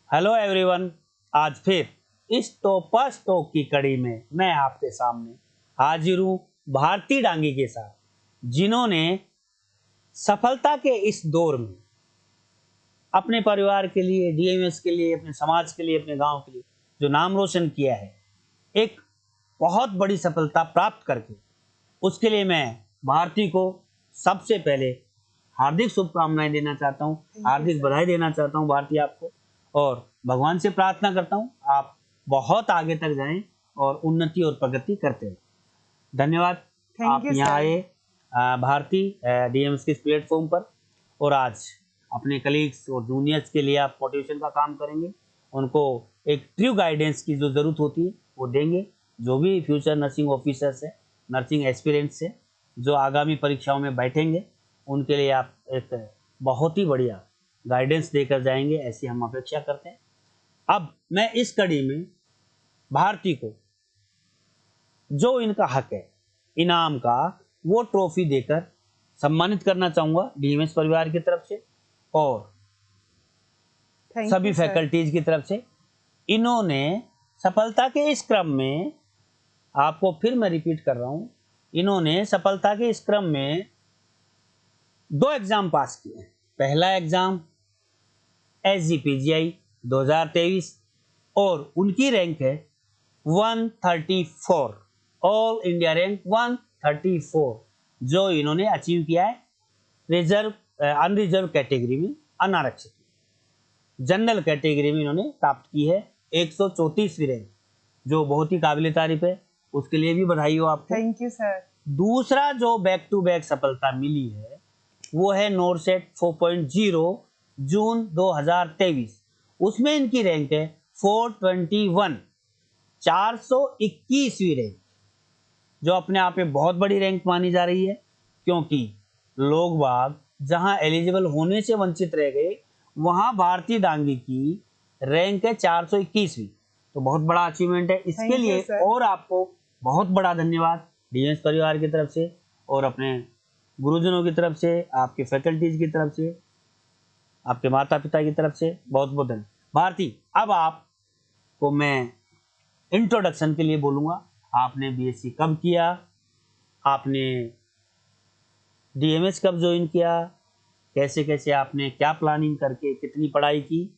Hello everyone. आज फिर इस टॉपर्स टॉक की कड़ी में मैं आपके सामने हाजिर हूँ भारती डांगी के साथ, जिन्होंने सफलता के इस दौर में अपने परिवार के लिए, डीएमएस के लिए, अपने समाज के लिए, अपने गांव के लिए जो नाम रोशन किया है, एक बहुत बड़ी सफलता प्राप्त करके, उसके लिए मैं भारती को सबसे पहले हार्दिक शुभकामनाएं देना चाहता हूँ, हार्दिक बधाई देना चाहता हूँ भारती आपको, और भगवान से प्रार्थना करता हूँ आप बहुत आगे तक जाएं और उन्नति और प्रगति करते रहें। धन्यवाद आप यहाँ आए भारती डीएमएस के प्लेटफॉर्म पर, और आज अपने कलीग्स और जूनियर्स के लिए आप मोटिवेशन का काम करेंगे, उनको एक ट्रू गाइडेंस की जो ज़रूरत होती है वो देंगे। जो भी फ्यूचर नर्सिंग ऑफिसर्स है, नर्सिंग एस्पिरेंट्स है, जो आगामी परीक्षाओं में बैठेंगे, उनके लिए आप एक बहुत ही बढ़िया गाइडेंस देकर जाएंगे, ऐसी हम अपेक्षा करते हैं। अब मैं इस कड़ी में भारती को जो इनका हक है इनाम का, वो ट्रॉफी देकर सम्मानित करना चाहूंगा डीएमएस परिवार की तरफ से और सभी फैकल्टीज की तरफ से। इन्होंने सफलता के इस क्रम में, आपको फिर मैं रिपीट कर रहा हूं, इन्होंने सफलता के इस क्रम में 2 एग्जाम पास किए हैं। पहला एग्जाम SGPGI 2023 और उनकी रैंक है 134, ऑल इंडिया रैंक 134, जो इन्होंने अचीव किया है रिजर्व अनरिजर्व कैटेगरी में, अनारक्षित जनरल कैटेगरी में इन्होंने प्राप्त की है 134वीं रैंक, जो बहुत ही काबिल तारीफ है। उसके लिए भी बधाई हो आपको। Thank you sir. दूसरा जो बैक टू बैक सफलता मिली है वो है नॉरसेट 4.0 जून 2023, उसमें इनकी रैंक है 421, 421वीं रैंक, जो अपने आप में बहुत बड़ी रैंक मानी जा रही है, क्योंकि लोग बाग जहां एलिजिबल होने से वंचित रह गए, वहां भारती डांगी की रैंक है 421वीं, तो बहुत बड़ा अचीवमेंट है। इसके लिए और आपको बहुत बड़ा धन्यवाद डीएमएस परिवार की तरफ से और अपने गुरुजनों की तरफ से, आपके फैकल्टीज की तरफ से, आपके माता पिता की तरफ से बहुत बहुत धन्यवाद। भारती, अब आपको मैं इंट्रोडक्शन के लिए बोलूँगा। आपने बीएससी कब किया, आपने डीएमएस कब ज्वाइन किया, कैसे कैसे आपने क्या प्लानिंग करके कितनी पढ़ाई की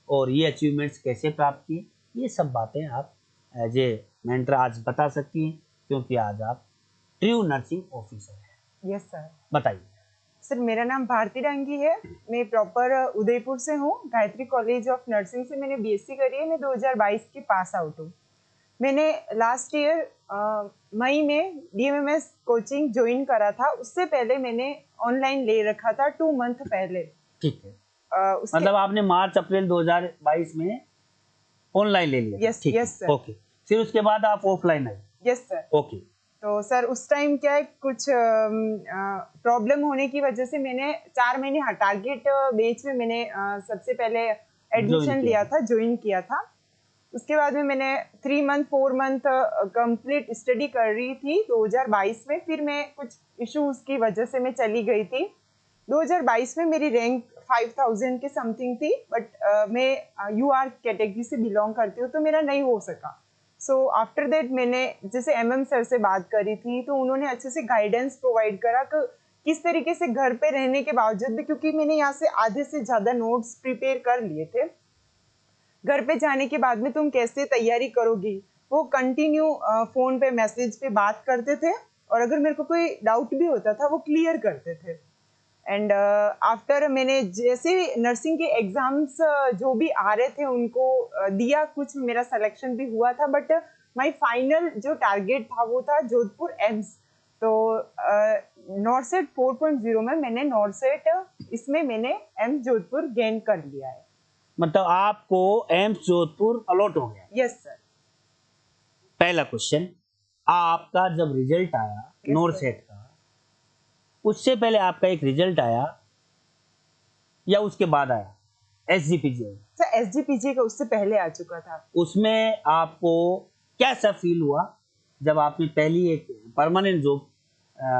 और ये अचीवमेंट्स कैसे प्राप्त किए, ये सब बातें आप एज ए मेंटर आज बता सकती हैं, क्योंकि आज आप ट्रू नर्सिंग ऑफिसर हैं। Yes sir. बताइए सर, मेरा नाम भारती डांगी है, मैं प्रॉपर उदयपुर से हूँ। गायत्री कॉलेज ऑफ नर्सिंग से मैंने बीएससी करी है। मैं 2022 की पास आउट हूँ। मैंने लास्ट ईयर मई में डीएमएस कोचिंग ज्वाइन करा था। उससे पहले मैंने ऑनलाइन ले रखा था 2 मंथ पहले। ठीक है, मतलब आपने मार्च अप्रैल 2022 में ऑनलाइन ले लिया? Yes yes sir. ओके, फिर उसके बाद आप ऑफलाइन आए? Yes sir. ओके, तो सर उस टाइम क्या है, कुछ प्रॉब्लम होने की वजह से मैंने 4 महीने टारगेट बेच में मैंने सबसे पहले एडमिशन लिया था, ज्वाइन किया था। उसके बाद में मैंने 3 मंथ 4 मंथ कंप्लीट स्टडी कर रही थी 2022 में। फिर मैं कुछ इश्यूज की वजह से मैं चली गई थी। 2022 में मेरी रैंक 5000 के समथिंग थी, बट मैं यूआर कैटेगरी से बिलोंग करती हूँ, तो मेरा नहीं हो सका। सो आफ्टर दैट मैंने जैसे एमएम सर से बात करी थी, तो उन्होंने अच्छे से गाइडेंस प्रोवाइड करा कि किस तरीके से घर पे रहने के बावजूद भी, क्योंकि मैंने यहाँ से आधे से ज़्यादा नोट्स प्रिपेयर कर लिए थे, घर पे जाने के बाद में तुम कैसे तैयारी करोगी, वो कंटिन्यू फ़ोन पे मैसेज पे बात करते थे, और अगर मेरे को कोई डाउट भी होता था वो क्लियर करते थे। एंड आफ्टर मैंने जैसे नर्सिंग के एग्जाम्स जो भी आ रहे थे उनको दिया, कुछ मेरा सिलेक्शन भी हुआ था, बट माय फाइनल जो टारगेट था वो था जोधपुर एम्स। तो नॉरसेट 4.0 में मैंने नॉरसेट, इसमें मैंने एम्स जोधपुर गेन कर लिया है। मतलब आपको एम्स जोधपुर अलॉट हो गया? Yes sir. पहला क्वेश्चन, आपका जब रिजल्ट आया नॉरसेट का, उससे पहले आपका एक रिजल्ट आया या उसके बाद आया SGPGI? सर SGPGI का उससे पहले आ चुका था। उसमें आपको कैसा फील हुआ जब आपने पहली एक परमानेंट जॉब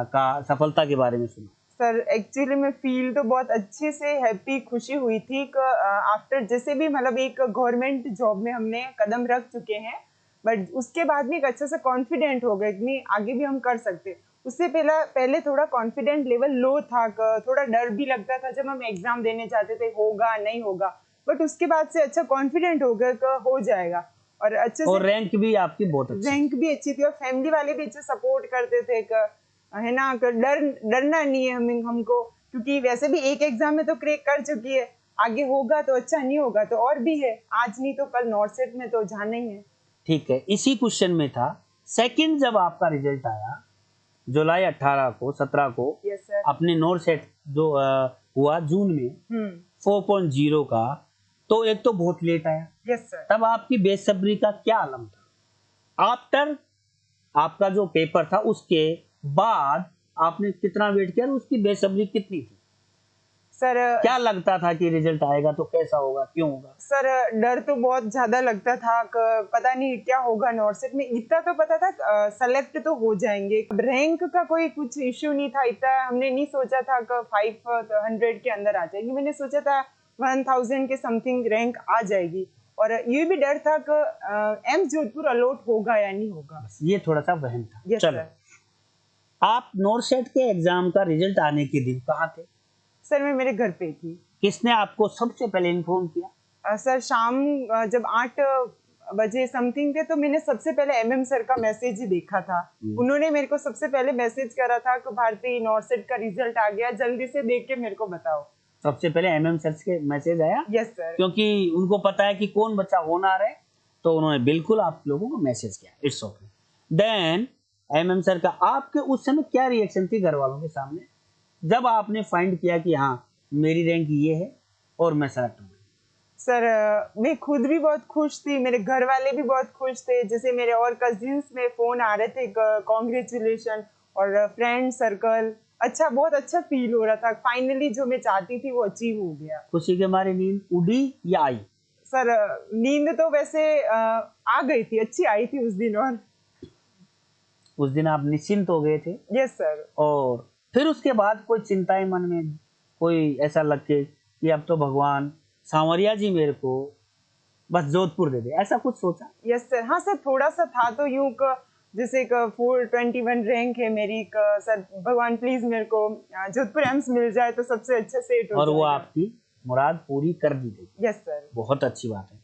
का सफलता के बारे में सुना? सर एक्चुअली मैं फील तो बहुत अच्छे से हैप्पी खुशी हुई थी आफ्टर जैसे भी मतलब एक गवर्नमेंट जॉब में हमने कदम रख चुके हैं, बट उसके बाद भी एक अच्छा सा कॉन्फिडेंट हो गया कि नहीं आगे भी हम कर सकते। उससे पहले थोड़ा कॉन्फिडेंट लेवल लो था, थोड़ा डर भी लगता था जब हम एग्जाम देने जाते थे होगा नहीं होगा, बट उसके बाद से अच्छा कॉन्फिडेंट हो गया कि हो जाएगा। और अच्छे और से रैंक भी आपकी बहुत अच्छी रैंक भी अच्छी थी और फैमिली वाले भी अच्छे सपोर्ट करते थे है ना, डरना नहीं है हमको, क्योंकि वैसे भी एक एग्जाम में तो क्रैक कर चुकी है, आगे होगा तो अच्छा, नहीं होगा तो और भी है, आज नहीं तो कल नॉर्सेट में तो जाना ही है। ठीक है। इसी क्वेश्चन में था सेकंड, जब आपका रिजल्ट आया जुलाई 18 को 17 को, यस सर। अपने नॉर्थ सेट जो हुआ जून में 4.0 का, तो एक तो बहुत लेट आया। Yes sir. तब आपकी बेसब्री का क्या आलम था? आफ्टर आपका जो पेपर था उसके बाद आपने कितना वेट किया और उसकी बेसब्री कितनी थी? सर क्या लगता था कि रिजल्ट आएगा तो कैसा होगा, क्यों होगा? सर डर तो बहुत ज्यादा लगता था पता नहीं क्या होगा नॉर्सेट में, इतना तो पता था सेलेक्ट तो हो जाएंगे, रैंक का कोई कुछ इश्यू नहीं था, इतना हमने नहीं सोचा था कि 500 के अंदर आ जाएगी, मैंने सोचा था 1000 के समथिंग रैंक आ जाएगी। और ये भी डर था कि एम्स जोधपुर अलॉट होगा या नहीं होगा, ये थोड़ा सा वहम था। यस चलो, सर। आप नॉर्सेट के एग्जाम का रिजल्ट आने के दिन कहाँ थे? सर मैं मेरे घर पे थी। किसने आपको सबसे पहले इन्फॉर्म किया? सर शाम जब 8 बजे समथिंग थे तो मैंने सबसे पहले एमएम सर का मैसेज ही देखा था। उन्होंने मेरे को सबसे पहले मैसेज करा था कि भारती नॉर्सेट का रिजल्ट आ गया, जल्दी से देख के मेरे को बताओ। सबसे पहले एमएम सर के मैसेज आया? Yes sir. क्योंकि उनको पता है कि कौन बच्चा होना रहे, तो उन्होंने बिल्कुल आप लोगों को मैसेज किया। It's okay. Then hmm sir का आपके उस समय क्या रिएक्शन थी घर वालों के सामने जब आपने फाइंड किया कि हाँ मेरी रैंक ये है और मैं सेलेक्ट हूँ? सर मैं खुद भी बहुत खुश थी, मेरे घर वाले भी बहुत खुश थे, जैसे मेरे और कजिन्स में फोन आ रहे थे कॉन्ग्रेचुलेशन, और फ्रेंड सर्कल, अच्छा बहुत अच्छा फील हो रहा था, फाइनली जो मैं चाहती थी वो अचीव हो गया। खुशी के मारे नींद उड़ी या आई? सर नींद तो वैसे आ गई थी, अच्छी आई थी उस दिन। और उस दिन आप निश्चिंत हो गए थे? Yes sir. और फिर उसके बाद कोई चिंताएं मन में, कोई ऐसा लग के कि अब तो भगवान सांवरिया जी मेरे को बस जोधपुर दे दे, ऐसा कुछ सोचा? Yes sir. हाँ सर, थोड़ा सा था तो यूं जैसे 421 रैंक है मेरी, सर भगवान प्लीज मेरे को जोधपुर एम्स मिल जाए तो सबसे अच्छा सेट हो और वो जाएगा। आपकी मुराद पूरी कर दी गई। Yes sir. बहुत अच्छी बात है।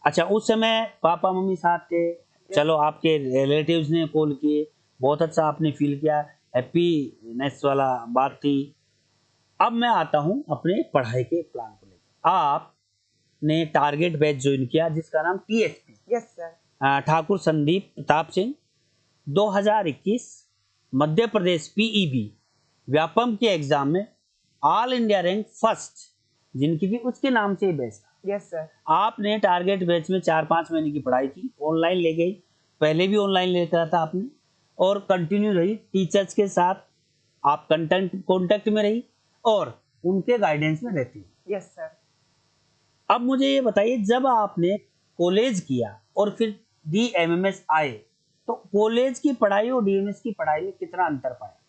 अच्छा, उस समय पापा मम्मी साथ थे, चलो आपके रिलेटिव्स ने कॉल किए, बहुत अच्छा आपने फील किया, हैप्पीनेस वाला बात थी। अब मैं आता हूं अपने पढ़ाई के प्लान को लेकर। आपने टारगेट बैच ज्वाइन किया जिसका नाम TSP, yes sir. Thakur Sandeep Pratap Singh, 2021 Madhya Pradesh PEB Vyapam के एग्जाम में ऑल इंडिया रैंक फर्स्ट जिनकी थी उसके नाम से ही बैच था। Yes sir. आपने टारगेट बैच में 4-5 महीने की पढ़ाई की, ऑनलाइन ले गई, पहले भी ऑनलाइन लेकर था आपने, और कंटिन्यू रही टीचर्स के साथ, आप कांटेक्ट में रही और उनके गाइडेंस में रहती। Yes sir. अब मुझे ये बताइए, जब आपने कॉलेज किया और फिर डीएमएमएस आए, तो कॉलेज की पढ़ाई और डीएमएस की पढ़ाई में कितना अंतर पाया?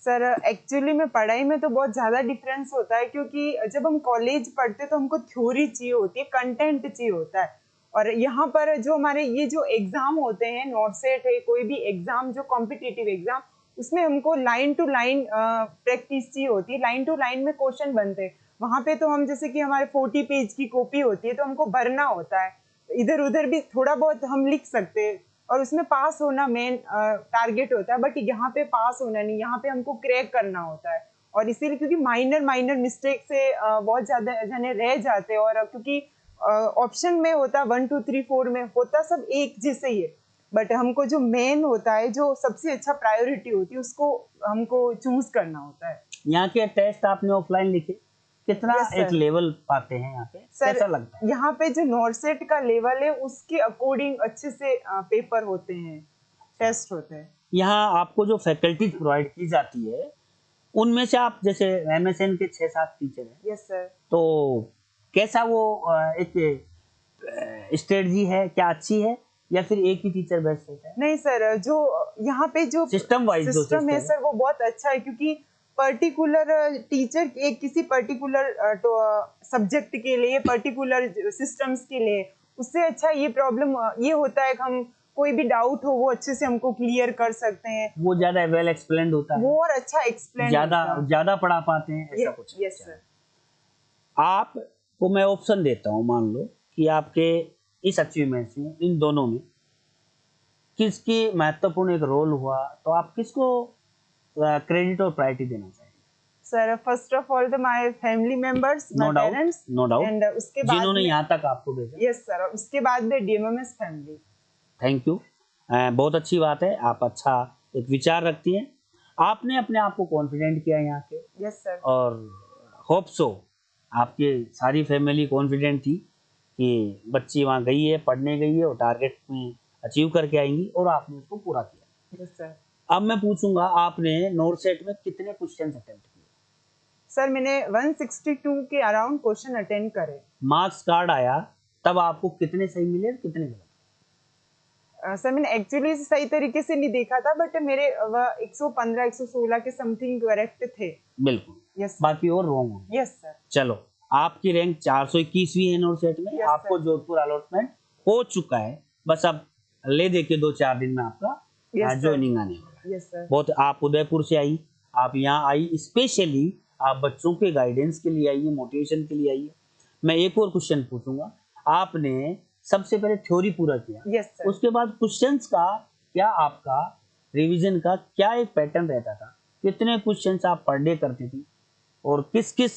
सर एक्चुअली में पढ़ाई में तो बहुत ज़्यादा डिफरेंस होता है, क्योंकि जब हम कॉलेज पढ़ते तो हमको थ्योरी चाहिए होती है, कंटेंट चाहिए होता है, और यहाँ पर जो हमारे ये जो एग्ज़ाम होते हैं, नॉर्सेट है, कोई भी एग्ज़ाम जो कॉम्पिटिटिव एग्ज़ाम, उसमें हमको लाइन टू लाइन प्रैक्टिस चाहिए होती है, लाइन टू लाइन में क्वेश्चन बनते हैं। वहाँ पे तो हम जैसे कि हमारे 40 पेज की कॉपी होती है तो हमको भरना होता है, इधर उधर भी थोड़ा बहुत हम लिख सकते हैं, और उसमें पास होना मेन टारगेट होता है, बट यहाँ पे पास होना नहीं, यहाँ पे हमको क्रैक करना होता है। और इसीलिए क्योंकि माइनर मिस्टेक से बहुत ज़्यादा जने रह जाते हैं, और क्योंकि ऑप्शन में होता 1 2 3 4 में होता सब एक जैसे ही है, बट हमको जो मेन होता है, जो सबसे अच्छा प्रायोरिटी होती है, उसको हमको चूज करना होता है। यहाँ के टेस्ट आपने ऑफलाइन लिखे, कितना Yes, एक sir. लेवल पाते हैं यहाँ पे, सर कैसा लगता है? यहाँ पे जो नॉर्सेट का लेवल है उसके अकॉर्डिंग अच्छे से पेपर होते हैं, टेस्ट होते हैं। यहाँ आपको जो फैकल्टीज प्रोवाइड की जाती है उनमें से आप जैसे एमएसएन के 6-7 टीचर हैं, यस सर। तो कैसा वो एक स्ट्रेटजी है, क्या अच्छी है या फिर एक ही टीचर बेस्ट होता है? नहीं सर, जो यहाँ पे जो सिस्टम वाइज जो सिस्टम है सर वो बहुत अच्छा है, क्योंकि पर्टिकुलर टीचर एक किसी पर्टिकुलर सब्जेक्ट के लिए, पर्टिकुलर सिस्टम्स के लिए, उससे अच्छा ये प्रॉब्लम ये होता है कि हम कोई भी डाउट हो वो अच्छे से हमको क्लियर कर सकते हैं, वो ज्यादा वेल एक्सप्लेन्ड होता है, वो और अच्छा एक्सप्लेन ज्यादा पढ़ा पाते हैं, ऐसा कुछ। Yes sir. आपको मैं ऑप्शन देता हूँ, मान लो कि आपके इस अचीवमेंट्स में, इन दोनों में किसकी महत्वपूर्ण एक रोल हुआ, तो आप किसको क्रेडिट और प्रायोरिटी देना चाहेंगे? सर फर्स्ट ऑफ ऑल तो my family members, no my doubt, parents, no doubt, and उसके बाद जिन्होंने यहाँ तक आपको भेजा। यस सर, और उसके बाद में डीएमएमएस फैमिली। थैंक यू, बहुत अच्छी बात है, आप अच्छा एक विचार रखती हैं। आपने अपने आप को कॉन्फिडेंट किया यहाँ के, यस सर, और होप सो आपकी सारी फैमिली कॉन्फिडेंट थी कि बच्ची वहाँ गई है, पढ़ने गई है और टारगेट में अचीव करके आएंगी, और आपने उसको पूरा किया। Yes sir. अब मैं पूछूंगा, आपने नोरसेट में कितने क्वेश्चन अटेम्प्ट किए? सर मैंने 162 के अराउंड क्वेश्चन अटेंड करे। मार्क्स कार्ड आया तब आपको कितने सही मिले और कितने गलत? सर मैंने एक्चुअली सही तरीके से नहीं देखा था, बट मेरे 115 116 के समथिंग करेक्ट थे। बिल्कुल, यस बाकी और रॉन्ग होंगे। Yes sir. चलो, आपकी रैंक 421वीं है नोरसेट में। Yes, आपको sir. जोधपुर अलॉटमेंट हो चुका है, बस अब ले दे के 2-4 दिन में आपका Yes, sir. ज्वाइनिंग आने वाला है। Yes sir. बहुत, आप उदयपुर से आई, आप यहाँ आई स्पेशली आप बच्चों के गाइडेंस के लिए आई है, मोटिवेशन के लिए आई है। मैं एक और क्वेश्चन पूछूंगा, आपने सबसे पहले थ्योरी पूरा किया, यस सर। उसके बाद क्वेश्चंस का क्या, आपका रिवीजन का क्या एक पैटर्न रहता था, कितने क्वेश्चंस आप पर डे करती थी और किस किस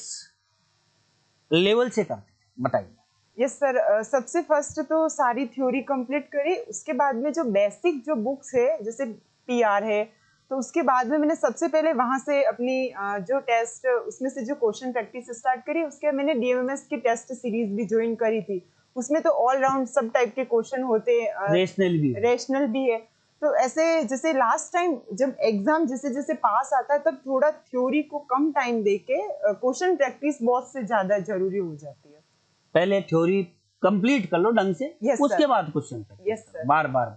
लेवल से करते थे, बताइए। यस सर, सबसे फर्स्ट तो सारी थ्योरी कंप्लीट करी, उसके बाद में जो बेसिक जो बुक्स है जैसे पीआर है, तो उसके बाद में मैंने सबसे पहले वहां से अपनी जो टेस्ट उसमें से जो क्वेश्चन प्रैक्टिस स्टार्ट करी, उसके बाद मैंने डीएमएमएस की टेस्ट सीरीज भी ज्वाइन करी थी। उसमें तो ऑल राउंड सब टाइप के क्वेश्चन होते, रेशनल भी है। तो ऐसे जैसे लास्ट टाइम जब एग्जाम जैसे जैसे पास आता है, तब थोड़ा थ्योरी को कम टाइम देके क्वेश्चन प्रैक्टिस बहुत से ज्यादा जरूरी हो जाती है। पहले थ्योरी कंप्लीट कर लो ढंग से, Yes, उसके sir. बाद क्वेश्चन Yes, sir. बार बार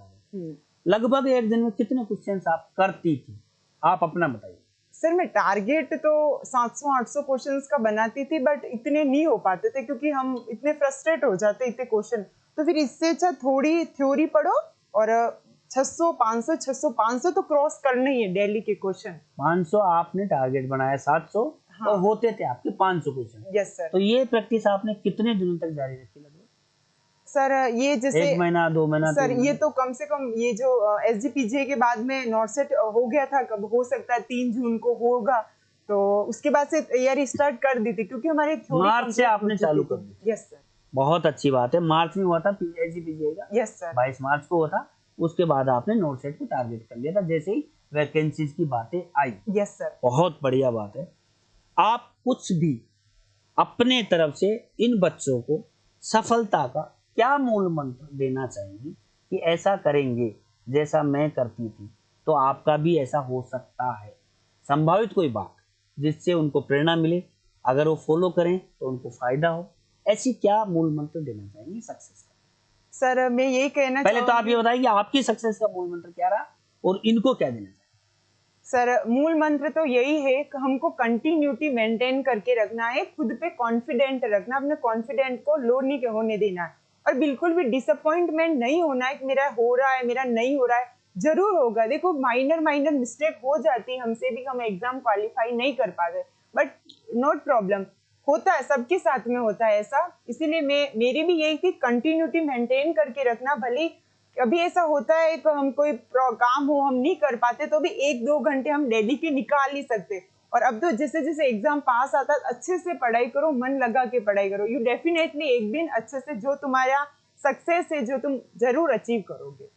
लगभग एक दिन में कितने क्वेश्चंस आप करती थी, आप अपना बताइए। सर मैं टारगेट तो 700-800 क्वेश्चंस का बनाती थी, बट इतने नहीं हो पाते थे क्योंकि हम इतने फ्रस्ट्रेट हो जाते इतने क्वेश्चन, तो फिर इससे अच्छा थोड़ी थ्योरी पढ़ो और 600 तो क्रॉस करना ही है डेली के क्वेश्चन। 500 आपने टारगेट बनाया, 700 हाँ। और होते थे आपके 500 क्वेश्चन। Yes sir. तो ये प्रैक्टिस आपने कितने दिनों तक जारी रखी? लगभग सर ये जैसे 1 महीना, 2 महीना? सर ये तो कम से कम ये जो एसजीपीजे के बाद में नॉर्सेट हो गया था, कब हो सकता है 3 जून को होगा, तो उसके बाद से तैयारी स्टार्ट कर दी थी क्योंकि हमारी मार्च से आपने चालू कर दी? Yes sir. बहुत अच्छी बात है। मार्च में हुआ था एसजीपीजे का? Yes sir. 22 मार्च को हुआ था। उसके बाद आपने नोटसेट को टारगेट कर लिया था जैसे ही वैकेंसीज की बातें आई। Yes sir. बहुत बढ़िया बात है। आप कुछ भी अपने तरफ से इन बच्चों को सफलता का क्या मूल मंत्र देना चाहेंगी कि ऐसा करेंगे जैसा मैं करती थी तो आपका भी ऐसा हो सकता है? संभावित कोई बात जिससे उनको प्रेरणा मिले, अगर वो फॉलो करें तो उनको फायदा हो, ऐसी क्या मूल मंत्र देना चाहेंगे सक्सेस का? सर मैं यही कहना पहले तो आप ये बताइए कि आपकी सक्सेस का मूल मंत्र क्या रहा और इनको क्या देना चाहिए? सर मूल मंत्र तो यही है कि हमको कंटिन्यूटी मेंटेन करके रखना है, खुद पे कॉन्फिडेंट रखना, अपने कॉन्फिडेंट को लो नहीं होने देना है और बिल्कुल भी डिसअपॉइंटमेंट नहीं होना है कि मेरा हो रहा है मेरा नहीं हो रहा है। जरूर होगा, देखो माइनर मिस्टेक हो जाती है हमसे भी, हम एग्जाम क्वालिफाई नहीं कर पाते, बट नॉट प्रॉब्लम, होता है सबके साथ में होता है ऐसा। इसीलिए मेरी भी यही थी कंटिन्यूटी मेंटेन करके रखना। भले कभी ऐसा होता है तो हम कोई काम हो हम नहीं कर पाते तो भी 1-2 घंटे हम डेली के निकाल ही सकते। और अब तो जैसे जैसे एग्जाम पास आता है अच्छे से पढ़ाई करो, मन लगा के पढ़ाई करो, यू डेफिनेटली एक दिन अच्छे से जो तुम्हारा सक्सेस है जो तुम जरूर अचीव करोगे।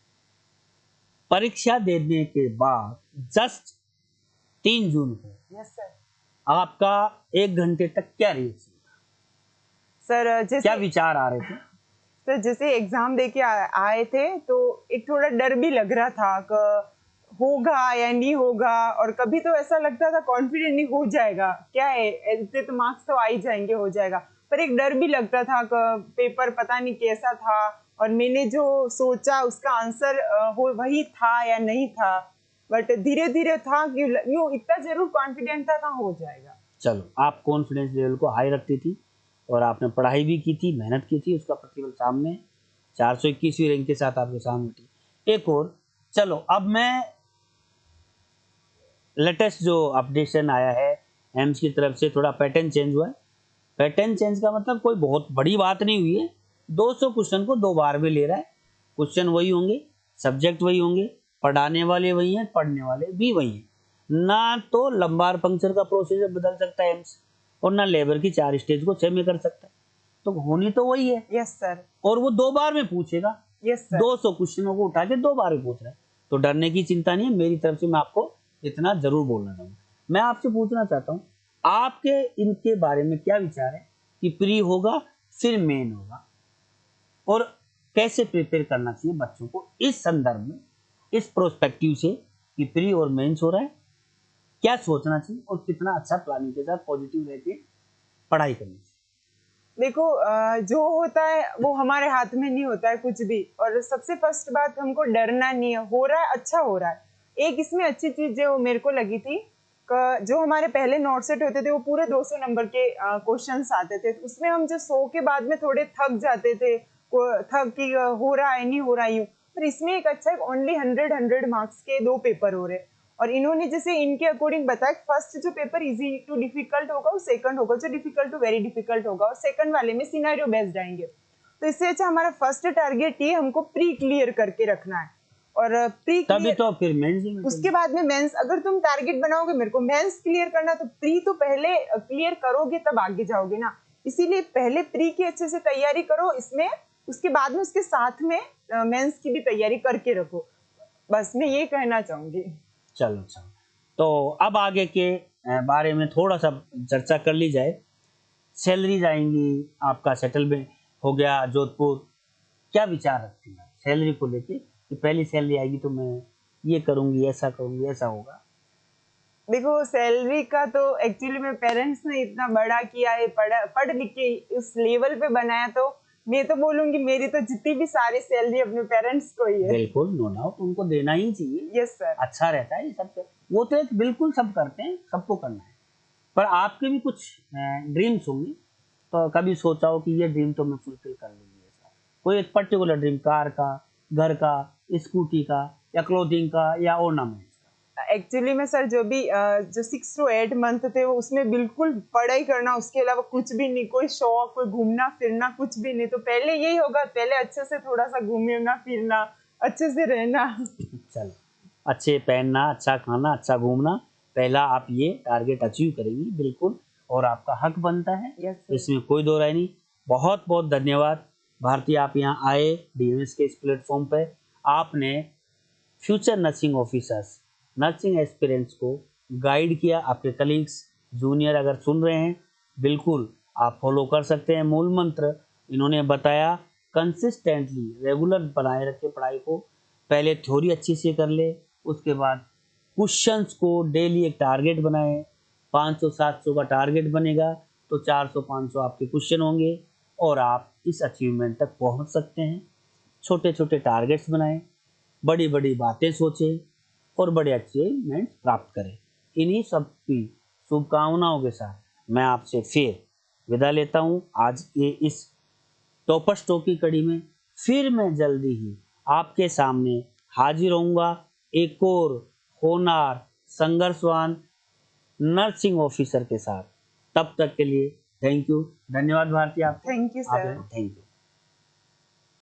परीक्षा देने के बाद जस्ट 3 जून को यस सर। आपका 1 घंटे तक क्या रिएक्शन था? सर जैसे क्या विचार आ रहे थे? सर जैसे एग्जाम देके आए थे तो एक थोड़ा डर भी लग रहा था कि होगा या नहीं होगा, और कभी तो ऐसा लगता था कॉन्फिडेंट नहीं हो जाएगा, क्या है इतने तो मार्क्स तो आ ही जाएंगे, हो जाएगा, पर एक डर भी लगता था कि पेपर पता नहीं कैसा था और मैंने जो सोचा उसका आंसर हो वही था या नहीं था, बट धीरे धीरे था कि यूँ इतना जरूर कॉन्फिडेंट था हो जाएगा। चलो, आप कॉन्फिडेंस लेवल को हाई रखती थी और आपने पढ़ाई भी की थी, मेहनत की थी, उसका प्रतिफल सामने है। 421वीं रैंक के साथ आपके सामने थी। एक और, चलो अब मैं लेटेस्ट जो अपडेशन आया है एम्स की तरफ से, थोड़ा पैटर्न चेंज हुआ है। पैटर्न चेंज का मतलब कोई बहुत बड़ी बात नहीं हुई है। 200 क्वेश्चन को 2 बार में ले रहा है। क्वेश्चन वही होंगे, सब्जेक्ट वही होंगे, पढ़ाने वाले वही हैं, पढ़ने वाले भी वही हैं। ना तो लंबार पंक्चर का प्रोसीजर बदल सकता है एम्स, और ना लेबर की 4 स्टेज को 6 में कर सकता है। तो होनी तो वही है। Yes sir. और वो 2 बार में पूछेगा। Yes sir. 200 क्वेश्चनों को उठा के 2 बार में पूछ रहा है, तो डरने की चिंता नहीं है। मेरी तरफ से मैं आपको इतना जरूर बोलना चाहूँगा। मैं आपसे पूछना चाहता हूँ, आपके इनके बारे में क्या विचार है कि प्री होगा फिर मेन होगा, और कैसे प्रिपेयर करना चाहिए बच्चों को इस संदर्भ में, इस प्रोस्पेक्टिव से कि प्री और मेंस हो रहा है, क्या सोचना चाहिए और कितना अच्छा प्लानिंग के साथ पॉजिटिव रहकर पढ़ाई करनी चाहिए? देखो जो होता है वो हमारे हाथ में नहीं होता है कुछ भी। और सबसे फर्स्ट बात, हमको डरना नहीं है। हो रहा है, अच्छा हो रहा है। एक इसमें अच्छी चीज जो मेरे को लगी थी, जो हमारे पहले नोट सेट होते थे वो पूरे 200 नंबर के क्वेश्चंस आते थे। उसमें हम जो 100 के बाद में थोड़े थक जाते थे, थक कि हो रहा है नहीं हो रहा यूं। पर इसमें एक अच्छा है, ओनली 100 मार्क्स के 2 पेपर हो रहे। और इन्होंने जैसे इनके अकॉर्डिंग बताया, फर्स्ट जो पेपर इजी टू डिफिकल्ट होगा, वो सेकंड होगा जो डिफिकल्ट टू वेरी डिफिकल्ट होगा, और सेकंड वाले में सिनेरियो बेस्ड आएंगे। तो इससे अच्छा हमारा फर्स्ट टारगेट ये हमको प्री क्लियर करके रखना है। और प्री तभी तो फिर मेंस में उसके बाद में मेंस, अगर तुम टारगेट बनाओगे मेरे को मेंस क्लियर करना, तो प्री तो पहले क्लियर करोगे तब आगे जाओगे ना। इसीलिए पहले प्री की अच्छे से तैयारी करो इसमें, उसके बाद में उसके साथ में मेंस की भी तैयारी करके रखो। बस मैं ये कहना चाहूंगी। चलो, तो अब आगे के बारे में थोड़ा सा चर्चा कर ली जाए। सैलरीज आएंगी, आपका सेटलमेंट हो गया जोधपुर, क्या विचार रखती हैं सैलरी को लेके कि पहली सैलरी आएगी तो मैं ये करूंगी, ऐसा करूंगी, ऐसा होगा? देखो सैलरी का तो एक्चुअली मेरे पेरेंट्स ने इतना बड़ा किया है, पढ़ लिख के इस लेवल पे बनाया, तो मैं तो बोलूंगी मेरी तो जितनी भी सारी सैलरी अपने पेरेंट्स को ही है। बिल्कुल, नो डाउट, उनको देना ही चाहिए। Yes sir. अच्छा रहता है ये सब, वो तो एक बिल्कुल सब करते हैं, सबको करना है। पर आपके भी कुछ ड्रीम्स होंगे, तो कभी सोचा हो कि ये ड्रीम तो मैं फुलफिल कर लूंगी, ऐसा कोई एक पर्टिकुलर ड्रीम, कार का, घर का, स्कूटी का, या क्लोथिंग का, या ऑर्नामेंट्स का? एक्चुअली में सर जो भी जो 6 to 8 मंथ थे वो उसमें बिल्कुल पढ़ाई करना, उसके अलावा कुछ भी नहीं, कोई शौक, कोई घूमना फिरना कुछ भी नहीं। तो पहले यही होगा, पहले अच्छे से थोड़ा सा घूमना फिरना, अच्छे से रहना। चलो, अच्छे पहनना, अच्छा खाना, अच्छा घूमना, पहला आप ये टारगेट अचीव करेंगी बिल्कुल, और आपका हक बनता है। Yes, sir. इसमें कोई दो राय नहीं। बहुत बहुत धन्यवाद भारती, आप यहाँ आए डीएमएस के इस प्लेटफॉर्म पे। आपने future nursing officers, nursing aspirants को गाइड किया। आपके कलीग्स, जूनियर अगर सुन रहे हैं, बिल्कुल आप फॉलो कर सकते हैं। मूल मंत्र इन्होंने बताया, कंसिस्टेंटली रेगुलर बनाए रखे पढ़ाई को। पहले थ्योरी अच्छी से कर ले, उसके बाद क्वेश्चंस को डेली एक टारगेट बनाए। 500-700 का टारगेट बनेगा तो 400-500 आपके क्वेश्चन होंगे, और आप इस अचीवमेंट तक पहुंच सकते हैं। छोटे छोटे टारगेट्स बनाएं, बड़ी बड़ी बातें सोचें, और बड़े अचीवमेंट प्राप्त करें। इन्हीं सब की शुभकामनाओं के साथ मैं आपसे फिर विदा लेता हूं। आज ये इस टॉपर स्टॉक की कड़ी में फिर मैं जल्दी ही आपके सामने हाजिर होऊंगा एक और होनहार, संघर्षवान नर्सिंग ऑफिसर के साथ। तब तक के लिए थैंक यू, धन्यवाद भारती। आप thank you sir. Thank you.